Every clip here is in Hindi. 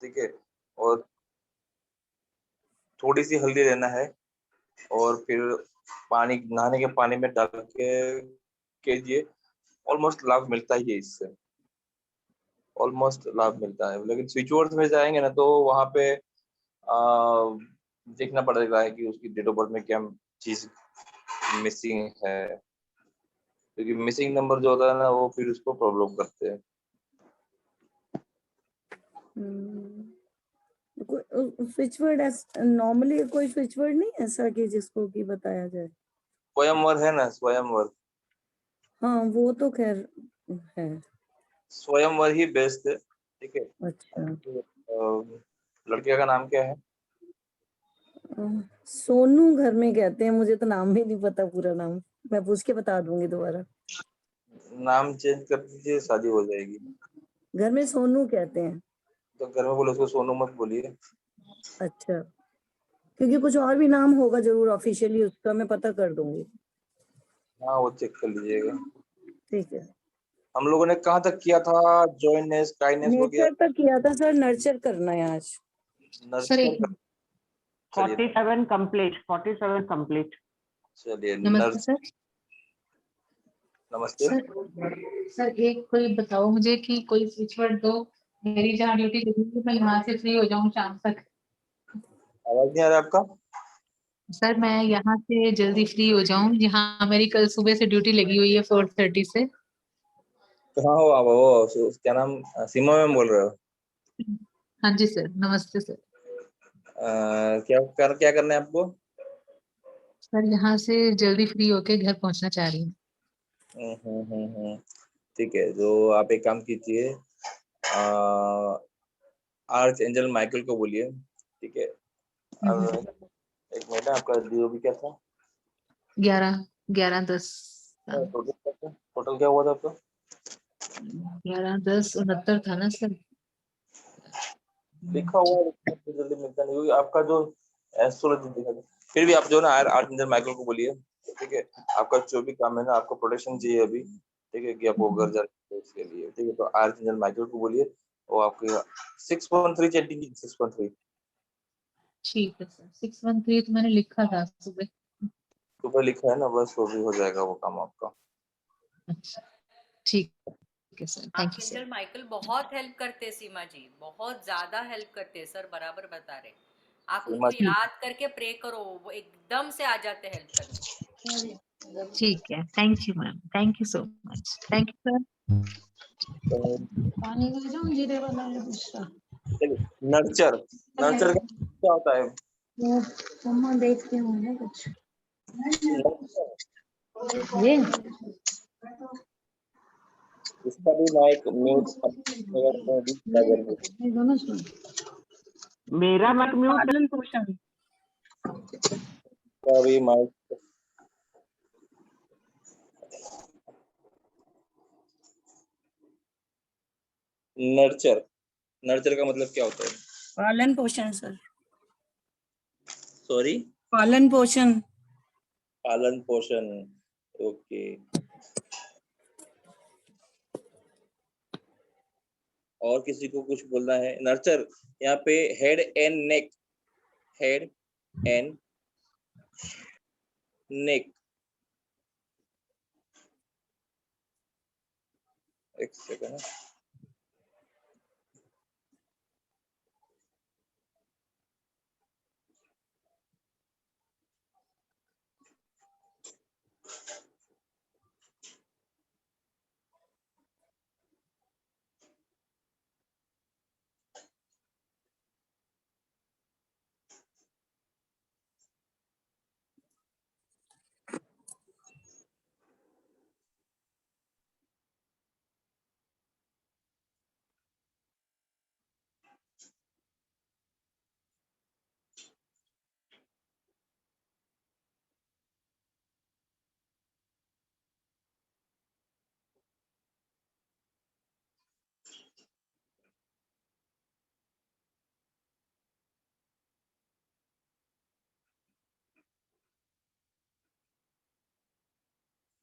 ठीक है। और थोड़ी सी हल्दी लेना है और फिर पानी, नहाने के पानी में डाल के कीजिए। ऑलमोस्ट लाभ मिलता ही है इससे, ऑलमोस्ट लाभ मिलता है। लेकिन स्विच बोर्ड में जाएंगे ना तो वहां पे देखना पड़ेगा है कि उसकी डेट ऑफ बर्थ में क्या चीज मिसिंग है, क्योंकि मिसिंग नंबर जो होता है ना वो फिर उसको प्रॉब्लम करते हैं। स्विच वर्ड नॉर्मली कोई स्विच वर्ड नहीं ऐसा कि जिसको कि बताया जाए? स्वयंवर है ना, स्वयंवर। हाँ वो तो खैर है। स्वयंवर ही बेस्ट है। ठीक है। अच्छा। लड़के का नाम क्या है? सोनू घर में कहते हैं, मुझे तो नाम भी नहीं पता पूरा नाम, मैं पूछ के बता दूंगी दोबारा। नाम चेंज कर दीजिए, शादी हो जाएगी। घर में सोनू कहते हैं। तो घर में बोलो उसको सोनू मत बोलिए। अच्छा, क्योंकि कुछ और भी नाम होगा जरूर ऑफिशियली, उसका मैं पता कर दूंगी। हाँ वो चेक कर लीजिएगा। ठीक है। हम लोगों ने कहाँ तक किया था? जॉइनेस, काइनेस हो गया। नेचर तक किया था सर, नर्चर करना है आज। सर नर्चर एक का। चलिए 47 कंप्लीट, 47 कंप्लीट। चलिए नमस्ते सर। नमस्ते। सर एक कोई बताओ मुझे कि कोई स्विच वर्ड दो, मेरी जहाँ ड्यूटी लगी है मैं यहाँ से फ्री हो जाऊँ शाम तक। आवाज नहीं आ रहा आपका? सर मैं यहाँ से जल्दी फ्री हो जाऊँ, यहाँ मेरी कल सुबह से ड्यूटी लगी हुई है 4:30 से। कहाँ हो आप? वो क्या नाम, सीमा मैम बोल रहे हो? हाँ जी सर, नमस्ते सर। क्या करना है आपको? सर यहाँ से जल्दी फ्री होके घर पहुँचना चाह रही हूँ। ठीक है, तो आप एक काम कीजिए, आर्च एंजल माइकल को बोलिए। ठीक है। और एक मिनट, आपका डीओबी क्या था? 11:10। टोटल क्या हुआ था आपका? 11:10 69 था ना सर। लिखा हुआ है लेकिन आपको जल्दी मिलता नहीं, क्योंकि आपका जो एस्ट्रोलॉजी दिखा था। फिर भी आप जो है ना आर्च एंजल माइकल को बोलिए। ठीक है। आपका जो भी काम है ना, आपको प्रोटेक्शन चाहिए अभी। ठीक है, कि आपको घर जाना है इसके लिए। ठीक है, तो आर्च एंजल माइकल को बोलिए। वो आपके 613 चेंटिंग 613 ठीक है सर, 613 तो मैंने लिखा था सुबह। ऊपर लिखा है ना, बस वो भी हो जाएगा वो काम आपका। अच्छा ठीक है sir, thank you sir. Archangel Michael बहुत हेल्प करते हैं सीमा जी, बहुत ज्यादा हेल्प करते हैं सर, बराबर बता रहे। आप सीमा उनको जी, याद करके प्रे करो, वो एकदम से आ जाते हेल्प करने। ठीक है, thank you ma'am, thank you so much, thank you sir. पानी ले जाऊं, जीरे वाला या दूसरा? नर्चर, नर्चर का क्या होता है? वो मम्मा देखते होंगे कुछ। नर्चर, ये इसका भी ना एक म्यूट ये दोनों सुन। मेरा मत म्यूट। पालन पोषण। का भी माइक। नर्चर, नर्चर का मतलब क्या होता है? पालन पोषण सर। सॉरी? पालन पोषण। पालन पोषण। ओके। और किसी को कुछ बोलना है? नर्चर यहाँ पे head and neck, head and neck. एक सेकंड।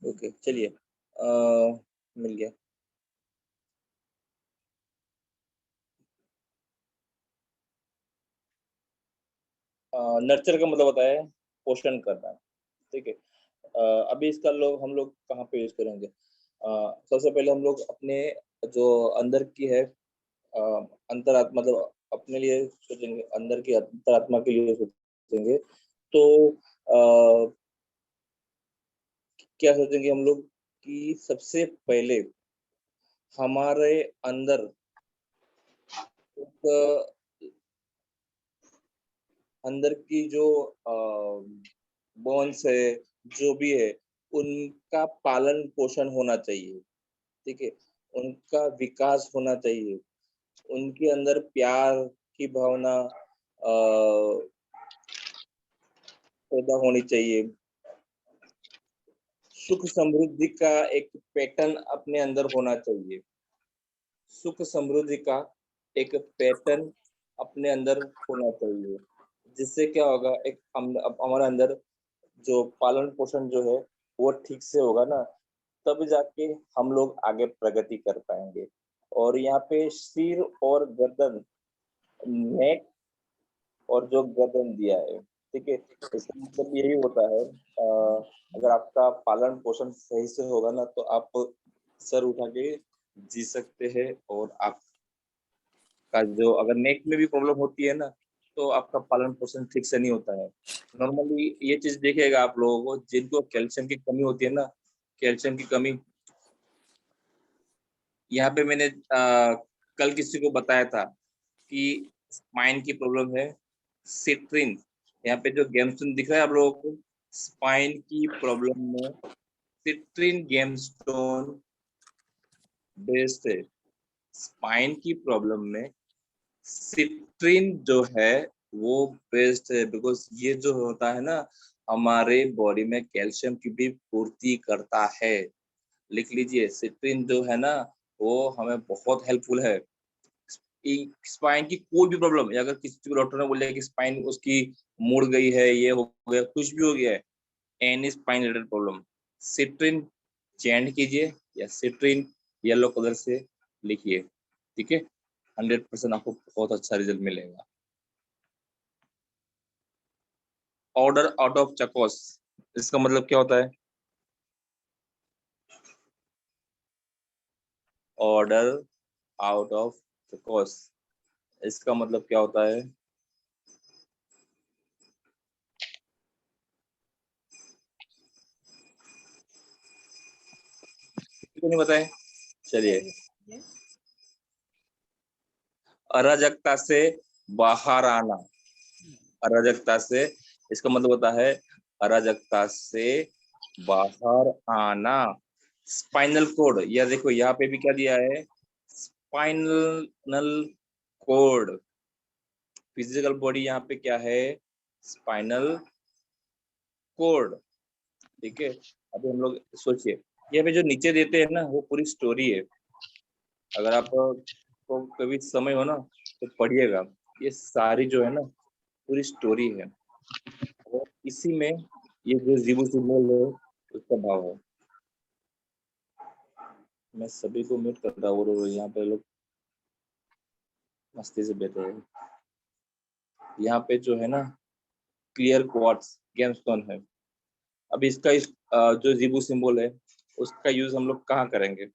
ओके चलिए, मिल गया। नर्चर का मतलब होता है पोषण करना, ठीक है। अभी इसका हम लोग कहाँ पे यूज करेंगे? सबसे पहले हम लोग अपने जो अंदर की है अंतरात्मा, मतलब अपने लिए सोचेंगे, अंदर की अंतरात्मा के लिए सोचेंगे, तो क्या सोचेंगे हम लोग कि सबसे पहले हमारे अंदर एक अंदर की जो बोन्स है, जो भी है, उनका पालन पोषण होना चाहिए, ठीक है। उनका विकास होना चाहिए, उनके अंदर प्यार की भावना पैदा होनी चाहिए, सुख समृद्धि का एक पैटर्न अपने अंदर होना चाहिए, सुख समृद्धि का एक पैटर्न अपने अंदर होना चाहिए, जिससे क्या होगा, एक हमारे अंदर जो पालन पोषण जो है वो ठीक से होगा ना, तब जाके हम लोग आगे प्रगति कर पाएंगे। और यहाँ पे सिर और गर्दन, नेक और जो गर्दन दिया है, ठीक है, इसका मतलब यही होता है अगर आपका पालन पोषण सही से होगा ना, तो आप सर उठा के जी सकते हैं। और आपका जो अगर नेक में भी प्रॉब्लम होती है ना, तो आपका पालन पोषण ठीक से नहीं होता है। नॉर्मली ये चीज देखेगा आप लोगों को, जिनको कैल्शियम की कमी होती है ना, कैल्शियम की कमी, यहाँ पे मैंने कल किसी को बताया था कि स्पाइन की प्रॉब्लम है, सिट्रिन, यहाँ पे जो गेमस्टोन दिख रहा है आप लोगों को, स्पाइन की प्रॉब्लम में सिट्रिन गेमस्टोन बेस्ड है। स्पाइन की प्रॉब्लम में सिट्रिन जो है वो बेस्ट है, बिकॉज ये जो होता है ना, हमारे बॉडी में कैल्शियम की भी पूर्ति करता है। लिख लीजिए, सिट्रिन जो है ना, वो हमें बहुत हेल्पफुल है। स्पाइन की कोई भी प्रॉब्लम, अगर किसी को डॉक्टर ने बोला कि स्पाइन उसकी मुड़ गई है, ये हो गया, कुछ भी हो गया है, any spine related problem, citrine change कीजिए या सिट्रिन येलो कलर से लिखिए, ठीक है। 100% आपको बहुत अच्छा रिजल्ट मिलेगा। ऑर्डर आउट ऑफ चकोस, इसका मतलब क्या होता है? ऑर्डर आउट ऑफ चकोस, इसका मतलब क्या होता है? क्यों नहीं बताए? चलिए, अराजकता से बाहर आना, अराजकता से, इसका मतलब होता है अराजकता से बाहर आना। स्पाइनल कोड, या देखो यहाँ पे भी क्या दिया है, स्पाइनल कोड, फिजिकल बॉडी, यहाँ पे क्या है, स्पाइनल कोड, ठीक है। अभी हम लोग सोचिए, यहाँ पे जो नीचे देते हैं ना, वो पूरी स्टोरी है। अगर आप को कभी समय हो ना, तो पढ़िएगा, ये सारी जो है ना पूरी स्टोरी है, और इसी में ये जो जीवो सिंबल है उसका भाव है। मैं सभी को म्यूट कर रहा हूँ, और यहाँ पे लोग मस्ती से बैठे हैं। यहाँ पे जो है ना क्लियर क्वार्ट्ज गेमस्टोन है। अब इसका जो जीबू सिंबल है उसका यूज हम लोग कहाँ करेंगे?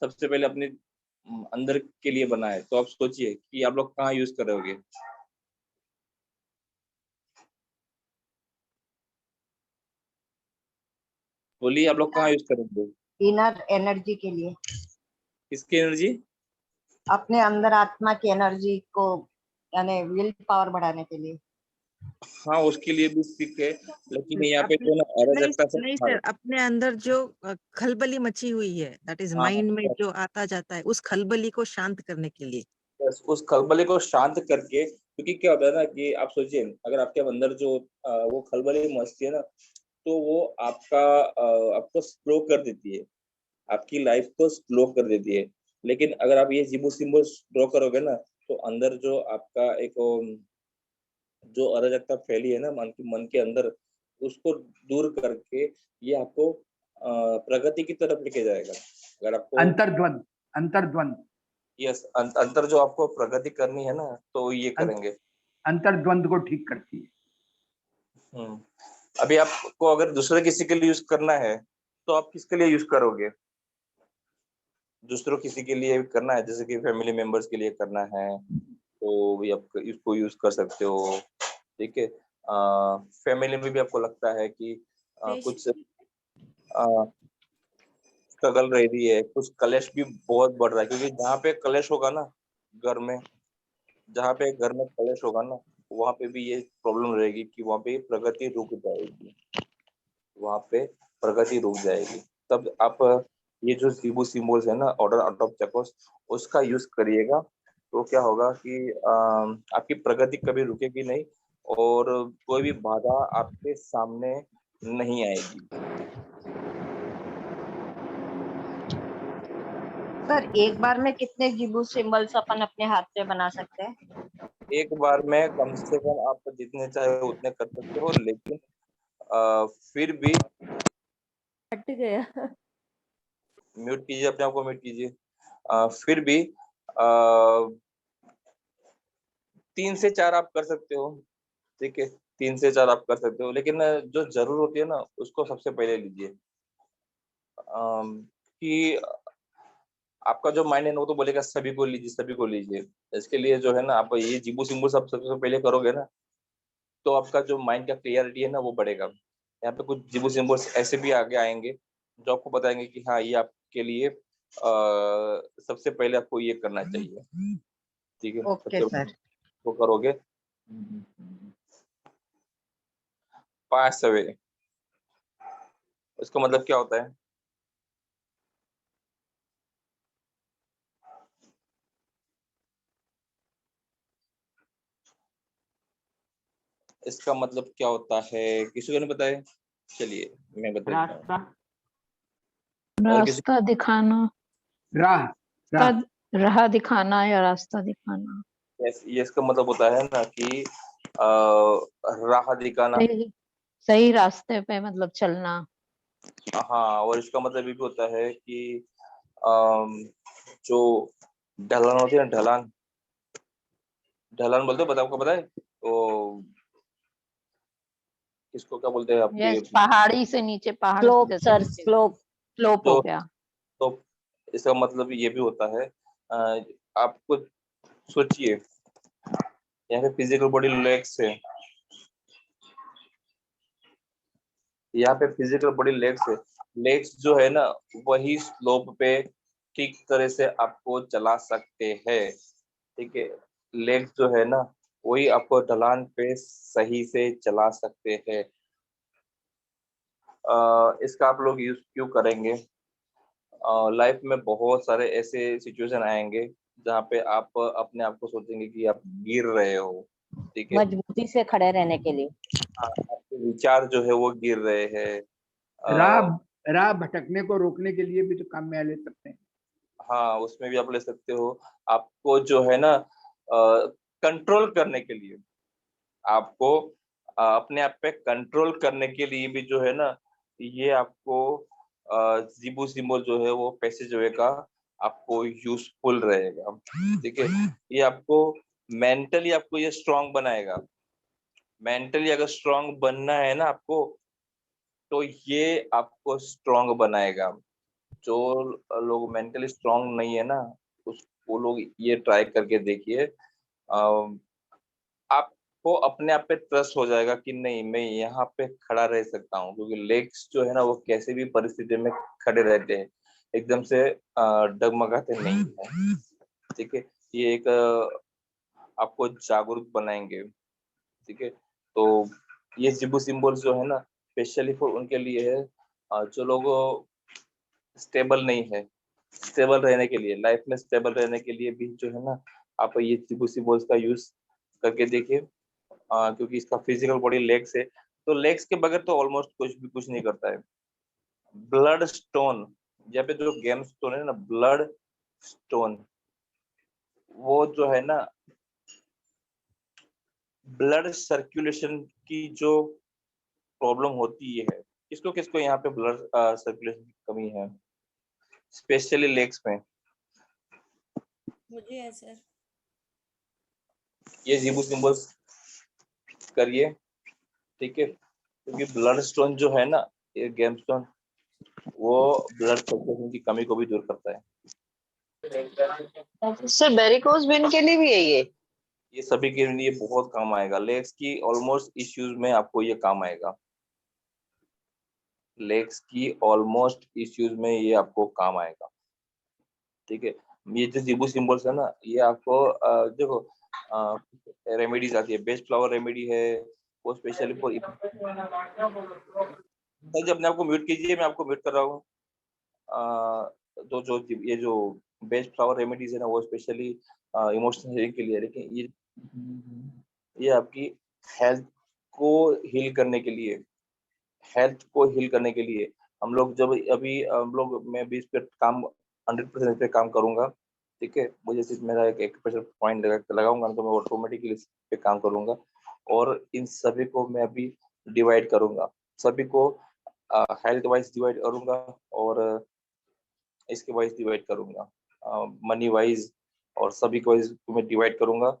सबसे पहले अपने अंदर के लिए बना है, तो आप सोचिए कि आप लोग कहाँ यूज करोगे? बोलिए, आप लोग कहाँ यूज करेंगे? इनर एनर्जी के लिए, किसकी एनर्जी? अपने अंदर आत्मा की एनर्जी को, यानी विल पावर बढ़ाने के लिए। हाँ, उसके लिए भी ठीक है, लेकिन यहाँ पे जो ना अराजकता से नहीं सर, अपने अंदर जो खलबली मची हुई है, दैट इज हाँ, माइंड में जो आता जाता है, उस खलबली को शांत करने के लिए। बस उस खलबली को शांत करके, क्योंकि क्या होता है ना कि आप सोचिए, अगर आपके अंदर जो वो खलबली मचती है ना, तो वो आपको स्लो कर देती है, आपकी लाइफ को स्लो कर देती है। लेकिन अगर आप ये जीबू सिंबल ड्रॉ करोगे ना, तो अंदर जो आपका एक जो अराजकता फैली है ना मन के अंदर, उसको दूर करके ये आपको प्रगति की तरफ लेके जाएगा। अगर आपको अंतर्द्वंद यस, अंतर जो आपको प्रगति करनी है ना, तो ये करेंगे। अंतर्द्वंद को ठीक करती है। अभी आपको अगर दूसरे किसी के लिए यूज करना है तो आप किसके लिए यूज करोगे? दूसरों किसी के लिए करना है, जैसे कि फैमिली मेंबर्स के लिए करना है तो भी आप इसको यूज कर सकते हो। ठीक है, फैमिली में भी आपको लगता है कि कुछ स्ट्रगल रह रही है, कुछ कलेश भी बहुत बढ़ रहा है, क्योंकि जहाँ पे कलेश होगा ना घर में, जहाँ पे घर में कलेश होगा ना, वहाँ पे भी ये प्रॉब्लम रहेगी कि वहाँ पे प्रगति रुक जाएगी, वहाँ पे प्रगति रुक जाएगी। तब आप ये जो जीबू सिम्बल्स है ना, ऑर्डर आउट ऑफ चक्रोस, उसका यूज करिएगा तो क्या होगा कि आपकी प्रगति कभी रुकेगी नहीं और कोई भी बाधा आपके सामने नहीं आएगी। सर एक बार में कितने जीबू सिंबल्स अपन अपने हाथ पे बना सकते हैं? एक बार में कम से कम आप जितने चाहे उतने कर सकते हो, लेकिन फिर भी हट गया। म्यूट कीजिए, अपने आप को म्यूट कीजिए। फिर भी 3 से 4 आप कर सकते हो। ठीक है, 3 से 4 आप कर सकते हो, लेकिन जो जरूर होती है ना उसको सबसे पहले लीजिए। कि आपका जो माइंड है ना वो तो बोलेगा सभी को लीजिए, सभी को लीजिए। इसके लिए जो है ना, आप ये जीबू सिम्बू सब सबसे पहले करोगे ना तो आपका जो माइंड का क्लियरिटी है ना वो बढ़ेगा। यहाँ पे कुछ जीबू सिम्बल्स ऐसे भी आगे आएंगे जो आपको बताएंगे कि हाँ ये आपके लिए सबसे पहले आपको ये करना चाहिए। ठीक है, ओके सर। वो करोगे। 5 सवेरे, इसका मतलब क्या होता है? इसका मतलब क्या होता है, किसी को नहीं पता है? चलिए मैं बता देता हूँ। रास्ता और किसी रास्ता दिखाना, राह राह राह दिखाना या रास्ता दिखाना। ये इसका मतलब होता है ना कि राह दिखाना। सही रास्ते पे मतलब चलना। हाँ, और इसका मतलब ये भी होता है कि अम, जो ढलान होती है ना, ढलान, ढलान बोलते हो, आपको पता है? तो किसको क्या बोलते हैं आपके? यस, पहाड़ी से नीचे, पहाड़ स्लोप जैसे सर, नीचे स्लोप। स्लोप हो गया। तो इसका मतलब ये भी होता है, आपको सोचिए, यहाँ पे फिजिकल बॉडी लेग्स है, यहाँ पे फिजिकल बॉडी लेग्स है। लेग्स जो है ना वही स्लोप पे ठीक तरह से आपको चला सकते हैं। ठीक है, लेग्स जो है ना वही आपको ढलान पे सही से चला सकते हैं। इसका आप लोग यूज क्यों करेंगे? लाइफ में बहुत सारे ऐसे सिचुएशन आएंगे जहाँ पे आप अपने आप को सोचेंगे कि आप गिर रहे हो। ठीक है, मजबूती से खड़े रहने के लिए। आपके विचार जो है वो गिर रहे हैं। राह राह भटकने को रोकने के लिए भी तो काम में ले सकते हैं। हाँ, उसमें भी आप ले सकते हो। आपको जो है ना कंट्रोल करने के लिए, आपको अपने आप पे कंट्रोल करने के लिए भी जो है ना, ये आपको जीबू सिंबल जो है वो पैसेज वे का आपको यूजफुल रहेगा। ठीक है, ये आपको मेंटली आपको ये स्ट्रांग बनाएगा। मेंटली अगर स्ट्रांग बनना है ना आपको, तो ये आपको स्ट्रांग बनाएगा। जो लोग मेंटली स्ट्रांग नहीं है ना, उस वो लोग ये ट्राई करके देखिए। आपको अपने आप पे ट्रस्ट हो जाएगा कि नहीं, मैं यहाँ पे खड़ा रह सकता हूँ, क्योंकि लेग्स जो है ना वो कैसे भी परिस्थिति में खड़े रहते हैं, एकदम से डगमगाते नहीं है। ठीक है, ये एक आपको जागरूक बनाएंगे। ठीक है, तो ये जिबू सिंबल्स जो है ना स्पेशली फॉर उनके लिए है जो लोग स्टेबल नहीं है। स्टेबल रहने के लिए, लाइफ में स्टेबल रहने के लिए भी जो है ना, आप ये जिबू सिंबल्स का यूज करके देखिए। क्योंकि इसका फिजिकल बॉडी लेग्स है, तो लेग्स के बगैर तो ऑलमोस्ट कुछ नहीं करता है। ब्लड स्टोन, यहाँ पे जो गेम स्टोन है ना, ब्लड स्टोन, वो जो है ना ब्लड सर्कुलेशन की जो प्रॉब्लम होती है, किसको किसको यहाँ पे ब्लड सर्कुलेशन की कमी है, स्पेशली लेग्स में। मुझे है सर। ये जीबू सिंबल्स करिए, ठीक है, क्योंकि ब्लड स्टोन जो है ना, ये गेम स्टोन, वो ब्लड सर्कुलेशन की कमी को भी दूर करता है। सर वेरिकोज वेन के लिए भी है ये सभी के लिए बहुत काम आएगा। लेग्स की ऑलमोस्ट इश्यूज में आपको ये काम आएगा। लेग्स की ऑलमोस्ट इश्यूज में ये आपको काम आएगा, ठीक है। ये जो जिबू सिंबल्स है ना, ये आपको देखो रेमेडीज आती है, बेस्ट फ्लावर रेमेडी है वो स्पेशली फॉर। सर जी अपने आपको म्यूट कीजिए, मैं आपको म्यूट कर रहा हूँ। तो जो ये जो बेस्ट फ्लावर रेमेडीज है ना, वो स्पेशली इमोशनल हीलिंग के लिए है, लेकिन ये आपकी हेल्थ को हील करने के लिए, हेल्थ को हील करने के लिए हम लोग जब अभी हम लोग मैं भी इस पे काम 100% इस पे काम करूंगा, ठीक है। मुझे सिर्फ मेरा एक पॉइंट लगाऊंगा तो मैं ऑटोमेटिकली इस पे काम करूंगा, और इन सभी को मैं अभी डिवाइड करूंगा, सभी को हेल्थ वाइज डिवाइड करूंगा और इसके वाइज डिवाइड करूंगा, मनी वाइज और सभी को वाइज मैं डिवाइड करूंगा,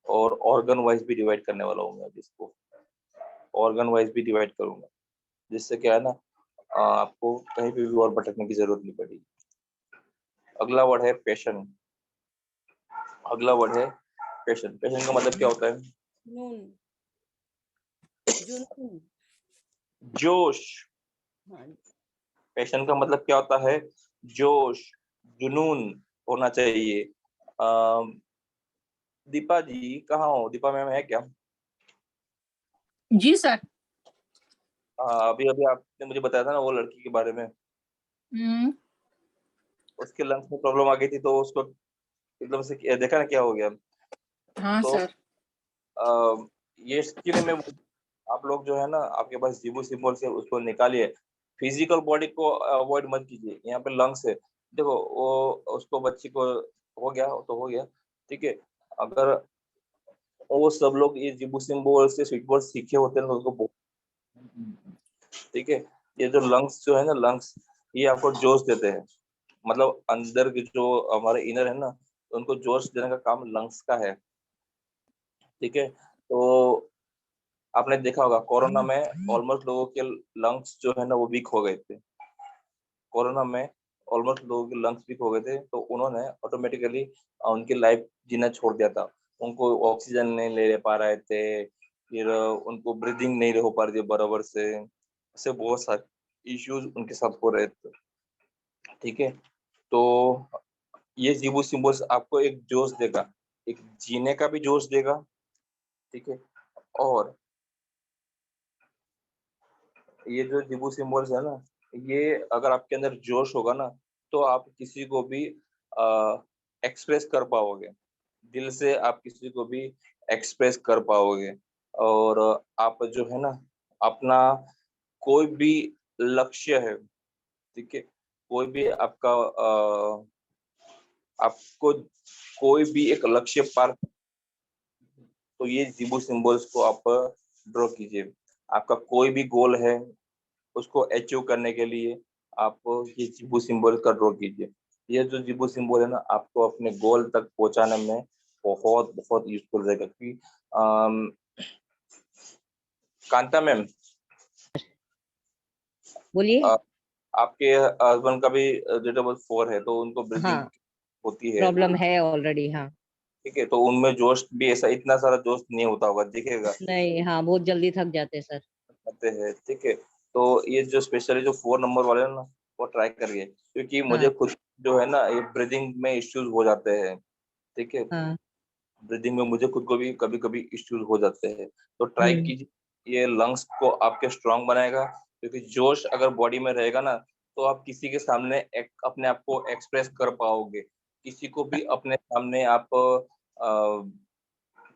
और ऑर्गन वाइज भी डिवाइड करने वाला हूँ मैं इसको, ऑर्गन वाइज भी डिवाइड करूंगा, जिससे क्या है ना आपको कहीं पे भी और भटकने की जरूरत नहीं पड़ेगी। अगला वर्ड है पैशन। अगला वर्ड है पैशन। पैशन का मतलब क्या होता है? जुनून, जुनून। जोश। हाँ, पैशन का मतलब क्या होता है? जोश, जुनून होना चाहिए। दीपा जी कहाँ हो? दीपा मैम है क्या? जी सर। अभी अभी आपने मुझे बताया था ना वो लड़की के बारे में, उसके लंग्स में प्रॉब्लम आ गई थी, तो उसको एकदम से देखा ना क्या हो गया। हाँ तो सर। ये स्किन में आप लोग जो है ना, आपके पास जिबू सिंबल से उसको निकालिए। फिजिकल बॉडी को अवॉइड मत कीजिए। यहाँ पे लंग्स है, देखो वो उसको बच्ची को हो गया तो हो गया, ठीक है। अगर वो सब लोग ये जिबू सिंबल से स्वीट वर्ड सीखे होते हैं तो उनको ठीक है। ये जो लंग्स जो है ना, लंग्स ये आपको जोश देते हैं, मतलब अंदर के जो हमारे इनर है ना, उनको जोश देने का काम लंग्स का है, ठीक है। तो आपने देखा होगा कोरोना में ऑलमोस्ट लोगों के लंग्स जो है ना वो वीक हो गए थे। कोरोना में ऑलमोस्ट लोगों के लंग्स वीक हो गए थे, तो उन्होंने ऑटोमेटिकली उनकी लाइफ जीना छोड़ दिया था। उनको ऑक्सीजन नहीं ले पा रहे थे, फिर उनको ब्रीदिंग नहीं हो पा रही थी बराबर से, ऐसे बहुत सारे इश्यूज उनके साथ हो रहे थे, ठीक है। तो ये जिबू सिंबल्स आपको एक जोश देगा, एक जीने का भी जोश देगा, ठीक है। और ये जो जिबू सिंबल्स है ना, ये अगर आपके अंदर जोश होगा ना, तो आप किसी को भी एक्सप्रेस कर पाओगे, दिल से आप किसी को भी एक्सप्रेस कर पाओगे। और आप जो है ना अपना कोई भी लक्ष्य है, ठीक है, कोई भी आपका आपको कोई भी एक लक्ष्य पार, तो ये जिबू सिंबल्स को आप ड्रॉ कीजिए। आपका कोई भी गोल है उसको अचीव करने के लिए आप ये जिबू सिंबल का ड्रॉ कीजिए। ये जो जिबू सिंबल है ना, आपको अपने गोल तक पहुंचाने में बहुत बहुत यूजफुल रहेगा। क्योंकि कांता मैम, बोलिए। आपके हस्बैंड का भी डेट ऑफ बर्थ 4 है, तो उनको ब्रीदिंग हाँ होती है, प्रॉब्लम है ऑलरेडी। हाँ ठीक है। तो उनमें जोश भी ऐसा इतना सारा जोश नहीं होता होगा, दिखेगा नहीं, हाँ बहुत जल्दी थक जाते सर। करते हैं, ठीक है। तो ये जो स्पेशली जो 4 नंबर वाले हैं ना, वो ट्राई करिए, क्योंकि मुझे हाँ खुद जो है ना ये ब्रीदिंग में इश्यूज हो जाते हैं, ठीक है। हाँ। ब्रीदिंग में मुझे खुद को भी कभी कभी इश्यूज हो जाते हैं, तो ट्राई कीजिए। ये लंग्स को आपके स्ट्रांग बनाएगा, क्योंकि जोश अगर बॉडी में रहेगा ना, तो आप किसी के सामने अपने आप को एक्सप्रेस कर पाओगे। किसी को भी अपने सामने आप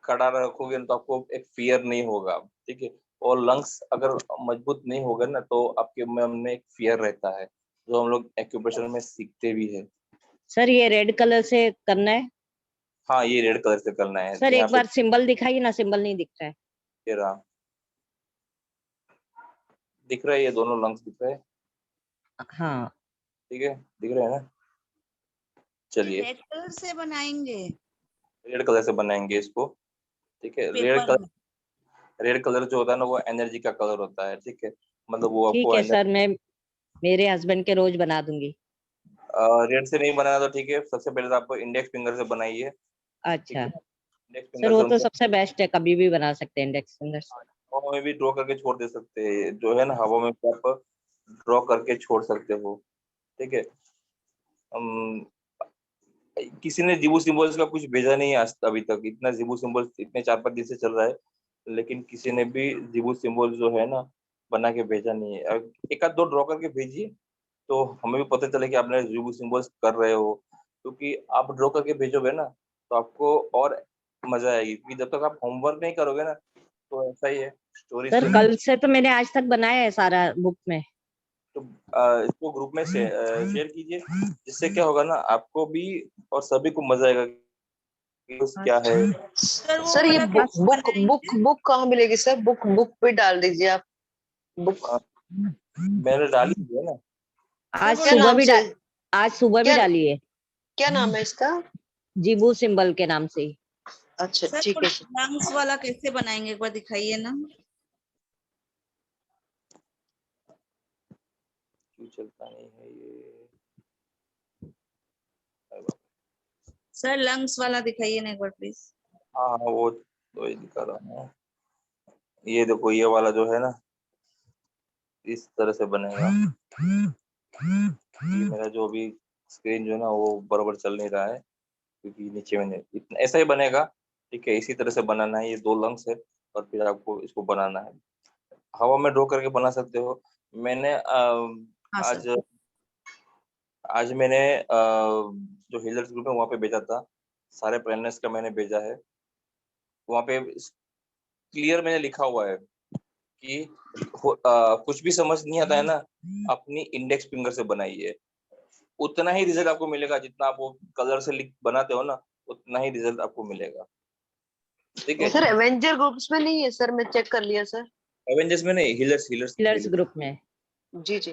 खड़ा रखोगे ना, तो आपको एक फियर नहीं होगा, ठीक है। और लंग्स अगर मजबूत नहीं होगा ना, तो आपके मन में एक फियर रहता है, जो हम लोग एक्यूप्रेशर में सीखते भी है। सर ये रेड कलर से करना है? हाँ, ये रेड कलर से करना है। सर यहाँ एक पे बार सिंबल दिखाइए ना, सिंबल नहीं दिख रहा है। ये रहा, दिख रहा है, ये दोनों लंग्स दिख रहे हैं, हाँ ठीक है, दिख रहे हैं ना। चलिए रेड कलर से बनाएंगे रेड कलर से बनाएंगे इसको, ठीक है। रेड पेपर कलर, में। रेड कलर जो होता है ना वो एनर्जी का कलर होता है, ठीक है, मतलब वो ठीक आपको है सर, मैं मेरे हस्बैंड के रोज बना दूंगी। रेड से नहीं बनाना तो ठीक है, सबसे पहले तो आपको इंडेक्स फिंगर से बनाइए, ठीक अच्छा है, इंडेक्स सर, फिंगर से वो तो उनको सबसे बेस्ट है, कभी भी बना सकते हैं इंडेक्स फिंगर से। हवा में भी ड्रॉ करके छोड़ दे सकते हैं, जो है ना हवा में भी आप ड्रॉ करके छोड़ सकते हो, ठीक है। अम, किसी ने जिबू सिंबल्स का कुछ भेजा नहीं है आज अभी तक, इतना जिबू सिंबल्स इतने 4-5 दिन से चल रहा है, लेकिन किसी ने भी जिबू सिंबल जो है ना बना के भेजा नहीं है। एक आध दो ड्रॉ करके भेजिए तो हमें भी पता चले कि आपने जिबू सिंबल्स कर रहे हो, क्योंकि आप ड्रॉ करके भेजोगे ना तो आपको और मजा आएगी, क्योंकि जब तक आप होमवर्क नहीं करोगे ना तो ऐसा ही है, स्टोरी सर सेम। कल से तो मैंने आज तक बनाया है सारा बुक में। तो इसको ग्रुप में शेयर कीजिए, जिससे क्या होगा ना आपको भी और सभी को मजा आएगा कि क्या है। सर ये बुक बुक बुक बुक कहाँ मिलेगी सर? बुक बुक पे डाल दीजिए आप बुक। मैंने डाली है ना, आज क्या सुबह नाम भी से? आज सुबह भी क्या डाली है, क्या नाम है इसका? जिबू सिंबल के नाम से ही। अच्छा ठीक है। लंग्स वाला कैसे बनाएंगे एक बार दिखाइए ना। क्यों चलता नहीं है ये? सर लंग्स वाला दिखाइए ना एक बार प्लीज। हाँ वो तो ही दिखा रहा हूँ, ये देखो ये वाला जो है ना इस तरह से बनेगा। ये मेरा जो भी स्क्रीन जो है ना वो बराबर चल नहीं रहा है, क्योंकि नीचे मैंने इतना ऐसा ही बनेगा, ठीक है, इसी तरह से बनाना है, ये 2 लंग्स है और फिर आपको इसको बनाना है, हवा में ड्रॉ करके बना सकते हो। मैंने हाँ आज सर। आज मैंने जो हिलर्स ग्रुप है वहाँ पे भेजा था, सारे प्लानर्स का मैंने भेजा है, वहाँ पे क्लियर मैंने लिखा हुआ है कि कुछ भी समझ नहीं आता है ना, अपनी इंडेक्स फिंगर से बनाइए, उतना ही रिजल्ट आपको मिलेगा, जितना आप वो कलर से लिख बनाते हो ना उतना ही रिजल्ट आपको मिलेगा, ठीक है। सर एवेंजर ग्रुप्स में नहीं है सर, मैं चेक कर लिया सर। एवेंजर्स में नहीं, हिलर्स हिलर्स हिलर्स ग्रुप में। जी जी।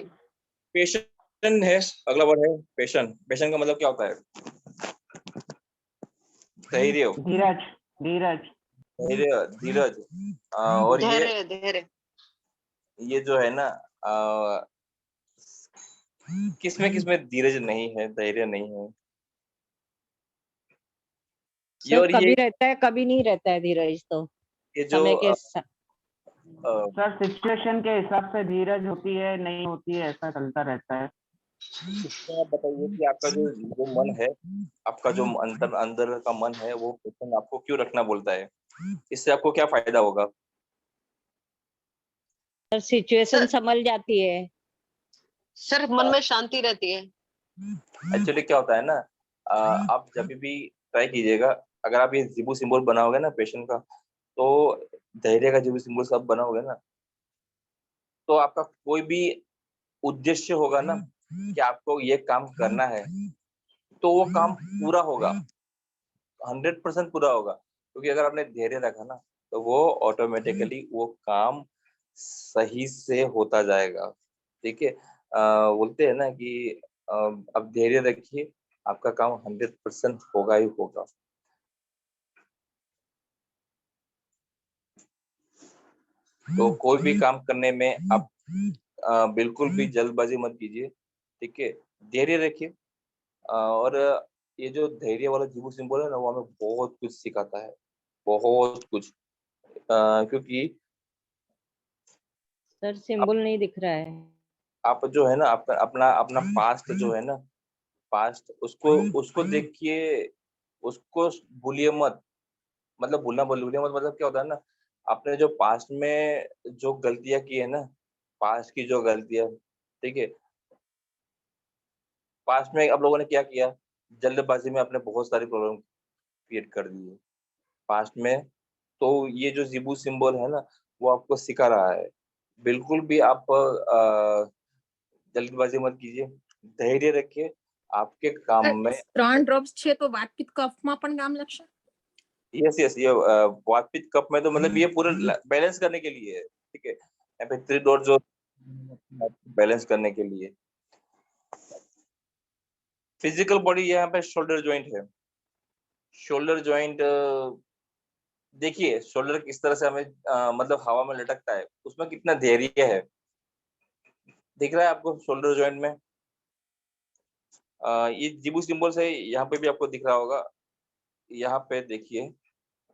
पेशन है, अगला वर्ड है पेशन। पेशन का मतलब क्या होता है? धैर्य, धीरज धीरज धैर्य, धीरज। और ये धैर्य धैर्य। ये जो है ना किसमें किसमें धीरज नहीं है, धैर्य नहीं है, ये सर और कभी रहता है कभी नहीं रहता है धीरज, तो ये जो समय के सर सिचुएशन के हिसाब से धीरज होती है नहीं होती है, ऐसा चलता रहता है। इसमें आप बताइए कि आपका जो जो मन है, आपका जो अंदर अंदर का मन है वो क्वेश्चन आपको क्यों रखना बोलता है, इससे आपको क्या फायदा होगा? सर सिचुएशन सर संभल जाती है। सर मन में शांति रहती है। एक्चुअली क्या होता है ना, आप जब भी ट्राई कीजिएगा, अगर आप ये जिबू सिंबल बनाओगे ना पेशेंट का, तो धैर्य का जिबू सिंबल सब बनाओगे ना, तो आपका कोई भी उद्देश्य होगा ना कि आपको ये काम करना है, तो वो काम पूरा होगा, 100% पूरा होगा, क्योंकि अगर आपने धैर्य रखा ना तो वो ऑटोमेटिकली वो काम सही से होता जाएगा, ठीक है। बोलते हैं ना कि अब धैर्य रखिए, आपका काम 100% होगा ही होगा। तो कोई भी काम करने में आप बिल्कुल भी जल्दबाजी मत कीजिए, ठीक है, धैर्य रखिए। और ये जो धैर्य वाला जिबू सिंबल है ना वो हमें बहुत कुछ सिखाता है, बहुत कुछ, क्योंकि सर सिंबल नहीं दिख रहा है। आप जो है ना अपना अपना पास्ट जो है ना, पास्ट उसको उसको देखिए, उसको भूलिए मत, मतलब भूलिए मत, मतलब क्या होता है ना, आपने जो पास्ट में जो गलतियां की है ना, पास्ट की जो गलतियां, ठीक है, पास्ट में आप लोगों ने क्या किया, जल्दबाजी में आपने बहुत सारी प्रॉब्लम क्रिएट कर दी है पास्ट में, तो ये जो जिबू सिंबल है ना वो आपको सिखा रहा है, बिल्कुल भी आप जल्दबाजी मत कीजिए, धैर्य रखिए, आपके काम में 3 ड्रॉप्स છે તો વાતપીત કફમાં પણ કામ લાગશે? यस यस, ये वाटपिट कप में तो मतलब ये पूरा बैलेंस करने के लिए है, ठीक है, यहाँ पे 3 डॉट जो बैलेंस करने के लिए। फिजिकल बॉडी यहाँ पे शोल्डर जॉइंट है, शोल्डर जॉइंट देखिए शोल्डर किस तरह से हमें मतलब हवा में लटकता है, उसमें कितना धैर्य है, दिख रहा है आपको शोल्डर जॉइंट में। ये जिबू सिंबल से यहाँ पे भी आपको दिख रहा होगा। यहाँ पे देखिए,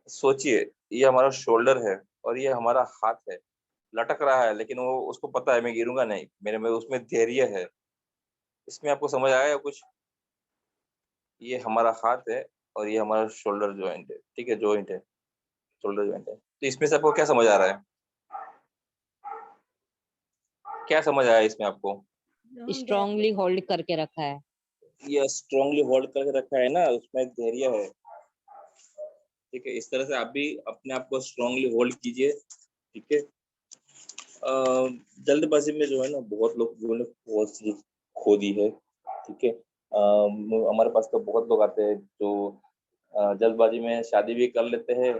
सोचिए ये हमारा शोल्डर है और ये हमारा हाथ है, लटक रहा है लेकिन वो उसको पता है मैं गिरूंगा नहीं, मेरे में उसमें धैर्य है। इसमें आपको समझ आया कुछ? ये हमारा हाथ है और ये हमारा शोल्डर जॉइंट है, ठीक है, जॉइंट है, शोल्डर जॉइंट है। तो इसमें से आपको क्या समझ आ रहा है? क्या समझ आया इसमें आपको? स्ट्रांगली होल्ड करके रखा है। ये स्ट्रांगली होल्ड करके रखा है ना, उसमें धैर्य है, ठीक है। इस तरह से आप भी अपने आप को स्ट्रांगली होल्ड कीजिए, ठीक है। जल्दबाजी में जो है ना बहुत लोग ने बहुत चीज खो दी है, ठीक है। हमारे पास तो बहुत लोग आते हैं जो जल्दबाजी में शादी भी कर लेते हैं,